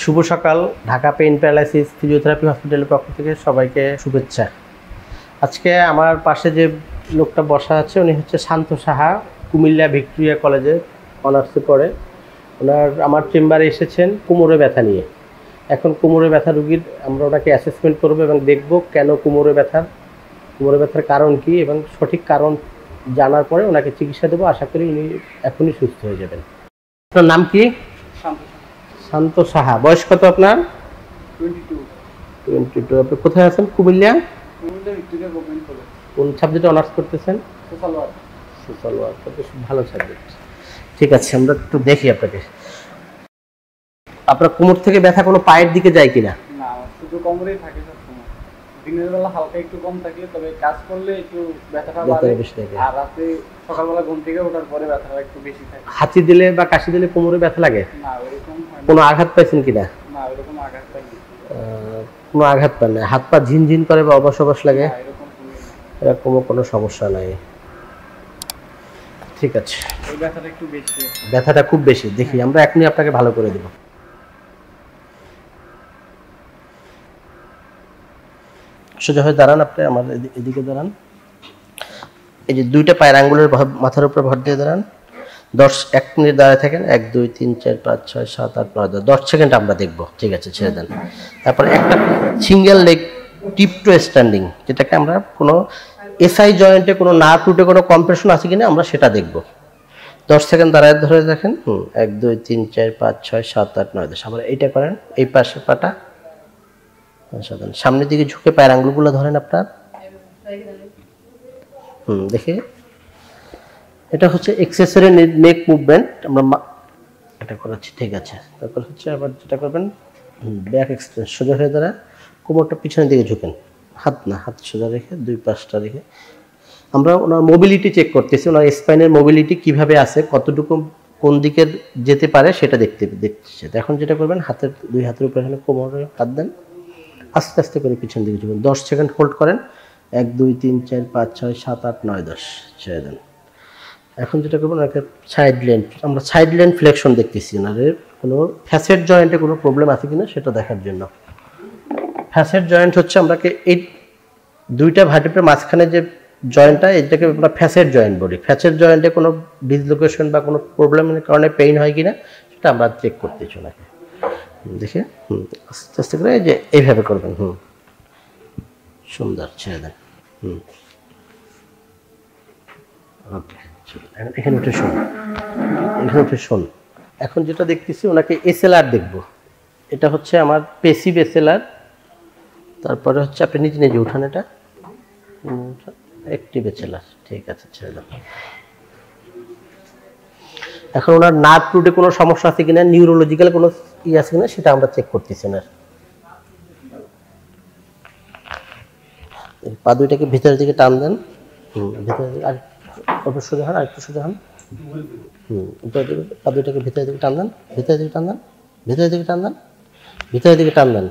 শুভ সকাল। Dhaka pain paralysis physiotherapy হসপিটালের পক্ষ থেকে সবাইকে শুভেচ্ছা। আজকে আমার পাশে যে লোকটা বসা আছে উনি হচ্ছে শান্ত সাহা, কুমিল্লা ভিক্টোরিয়া কলেজে অনার্সে পড়ে। আমার চেম্বারে এসেছেন কোমরে ব্যথা নিয়ে। এখন কোমরে ব্যথা রুগীর আমরা ওনাকে অ্যাসেসমেন্ট করবো এবং দেখব কেন কোমরে ব্যথার কারণ কি এবং সঠিক কারণ জানার পরে ওনাকে চিকিৎসা দেবো। আশা করি উনি এখনই সুস্থ হয়ে যাবেন। আপনার নাম কি? শান্ত সাহা। বয়স কত আপনার? 22। আপনি কোথায় আছেন? Comilla Victoria government college. কোন সাবজেক্টে অনার্স করতেছেন? Social work. ভালো সাবজেক্ট। ঠিক আছে, আমরা একটু দেখি আপনাকে। আপনার কোমর থেকে ব্যথা কোনো পায়ের দিকে যায় কিনা? না, শুধু কোমরেই থাকে সবসময়। দিনের বেলা হালকা একটু কম থাকে, তবে কাজ করলে একটু ব্যথাটা বাড়ে, আর রাতে সকালবেলা ঘুম থেকে ওঠার পরে ব্যথাটা একটু বেশি থাকে। হাঁচি দিলে বা কাশি দিলে কোমরে ব্যথা লাগে? না, ওরকম হয় না। কোনো আঘাত পাইছেন কিনা? না, ওরকম আঘাত পাইনি। কোনো আঘাত পান না? হাত পা ঝিনঝিন করে বা অবশ লাগে? এরকম কোনো সমস্যা নাই। ঠিক আছে, এই ব্যথাটা একটু বেশি। ব্যথাটা খুব বেশি। দেখি আমরা এখনই আপনাকে ভালো করে দেব। সোজা হয়ে দাঁড়ান, আপনি আমার এদিকে দাঁড়ান। এই যে দুইটা পায়ের আঙ্গুলের মাথার উপর ভর দিয়ে দাঁড়ান। 1 মিনিট দাঁড়ায় থাকেন। 1 2 3 4 5 6 7 8 9 10 সেকেন্ড আমরা দেখব। ঠিক আছে, ছেড়ে দেন। তারপর একটা সিঙ্গেল লেগ টিপ টু স্ট্যান্ডিং, যেটাকে আমরা কোনো এসআই জয়েন্টে কোনো নার্ভ রুটে কোনো কম্প্রেশন আছে কিনা আমরা সেটা দেখব। 10 সেকেন্ড দাঁড়ায় ধরে দেখেন। 1 2 3 4 5 6 7 8 9 10। আবার এইটা করেন, এই পাশের পাটা সামনের দিকে ঝুঁকে পায়ের আঙ্গুলগুলো ধরেন আপনার। দেখি, এটা হচ্ছে এক্সেসরি নেক মুভমেন্ট আমরা এটা করাচ্ছি। ঠিক আছে, তারপর হচ্ছে আবার যেটা করবেন ব্যাক এক্সটেনশন। সোজা হয়ে দাঁড়া, কোমরটা পিছনের দিকে ঝুঁকেন। হাত সোজা রেখে দুই পাশটা রেখে আমরা ওনার মোবিলিটি চেক করতেছি। ওনার স্পাইনের মোবিলিটি কিভাবে আছে, কতটুকু কোন দিকে যেতে পারে সেটা দেখতেছি। এখন যেটা করবেন, দুই হাতের উপরে এখানে কোমরে হাত দেন, আস্তে আস্তে করে পিছন দিকে ঝুঁকেন। 10 সেকেন্ড হোল্ড করেন। 1 2 3 4 5 6 7 8 9 10 ছেড়ে দেন। এখন যেটা করবেন, আমরা সাইড লেন ফ্লেকশন দেখতেছি। ওনাদের কোনো ফ্যাসেট জয়েন্টে কোনো প্রবলেম আছে কিনা সেটা দেখার জন্য। ফ্যাসেট জয়েন্ট হচ্ছে আমরাকে এই দুইটা ভার্টিব্রার মাঝখানে যে জয়েন্টটা, এটাকে আমরা ফ্যাসেট জয়েন্ট বলি। ফ্যাসেট জয়েন্টে কোনো ডিসলোকেশন বা কোনো প্রবলেমের কারণে পেইন হয় কিনা সেটা আমরা চেক করতেছি ওনাকে। দেখে আস্তে আস্তে করে যে এইভাবে করবেন। সুন্দর, ছেড়ে দেন। ওকে, এখানে উঠে শোন। এখন যেটা দেখতেছি, ওনাকে এসএলআর দেখব। এটা হচ্ছে আমার পেসিভ এসএলআর। তারপরে হচ্ছে আপনি নিজে নিজে উঠান, এটা অ্যাক্টিভ এসএলআর। ঠিক আছে, ছেড়ে দেন। এখন ওনার নার্ভ রুটে কোনো সমস্যা আছে কিনা, নিউরোলজিক্যাল কোনো আছে কিনা সেটা আমরা চেক করতেছি না। পা দুইটাকে ভিতরের দিকে টান দেন। ভিতরের দিকে আর অল্প সোজা হন, আরেকটু সোজা হন। পা দুইটাকে ভিতরের দিকে টান দেন, ভিতরের দিকে টান দেন, ভিতরের দিকে টান দেন, ভিতরের দিকে টান দেন।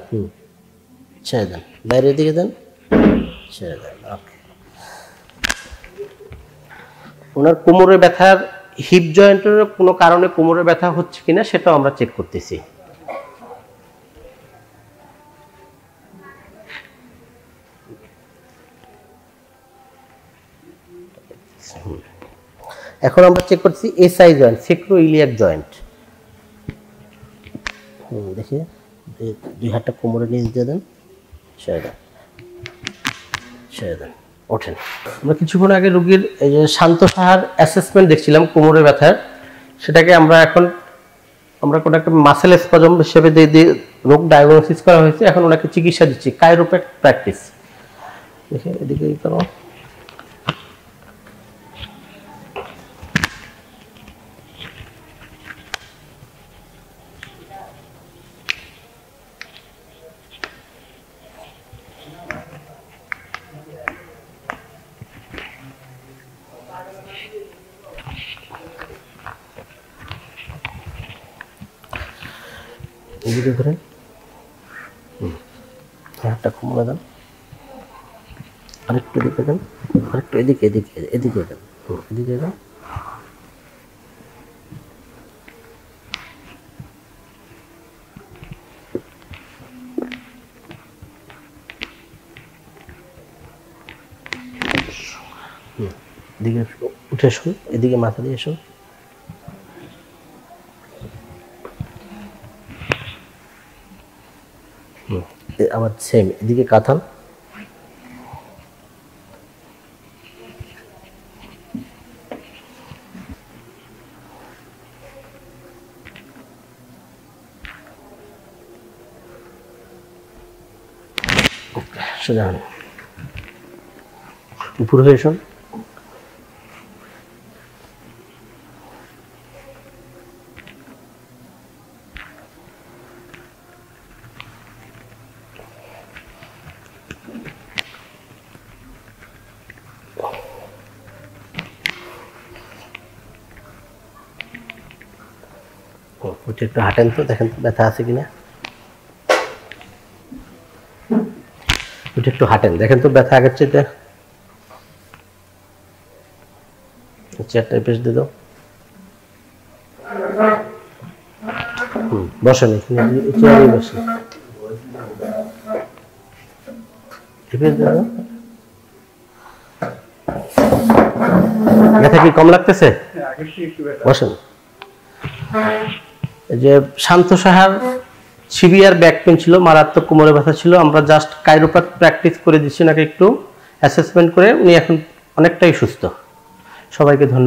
ছেড়ে দেন, বাইরের দিকে দেন, ছেড়ে দেন। ওকে। ওনার কোমরে ব্যথার হিপ জয়েন্টের কোনো কারণে কোমরে ব্যথা হচ্ছে কিনা সেটাও আমরা চেক করতেছি। এখন আমরা চেক করছি এসআই জয়েন্ট, সেক্রো ইলিয়াক জয়েন্ট। দেখি, দুই হাতটা কোমরে নিয়ে দিয়ে দেন, ছেড়ে দেন, ওঠেন। আমরা কিছুক্ষণ আগে রোগীর এই যে শান্ত সাহার অ্যাসেসমেন্ট দেখছিলাম কোমরে ব্যথার, সেটাকে আমরা কোনো একটা মাসেল স্পাজম হিসেবে দিয়ে রোগ ডায়াগনোসিস করা হয়েছে। এখন ওনাকে চিকিৎসা দিচ্ছি, প্র্যাকটিস। দেখে এদিকে করো। এদিকে ধরেন, হাতটা কোমরে দেন, আরেকটু এদিকে দেন, আরেকটু এদিকে দেন, এদিকে দেন। এদিকে উঠে আসুন, এদিকে মাথা দিয়ে আসুন। আবার সেম এদিকে কাঁথান। সোজা হন, উপর হয়ে আসুন। ওইটা একটু হাঁটেন তো, দেখেন তো ব্যথা আছে কিনা। ওইটা একটু হাঁটেন, দেখেন তো ব্যথা আগের চাইতে। চেয়ারটা পেশ দিয়ে দাও। বসেন এখানে, চেয়ারে বসেন। ব্যথা কি কম লাগতেছে? বসেন। এই যে শান্ত সাহার সিভিয়ার ব্যাক পেন ছিল, মারাত্মক কোমরে ব্যথা ছিল। আমরা জাস্ট কাইরোপ্যাথ প্র্যাকটিস করে দিচ্ছি, নাকি একটু অ্যাসেসমেন্ট করে উনি এখন অনেকটাই সুস্থ। সবাইকে ধন্যবাদ।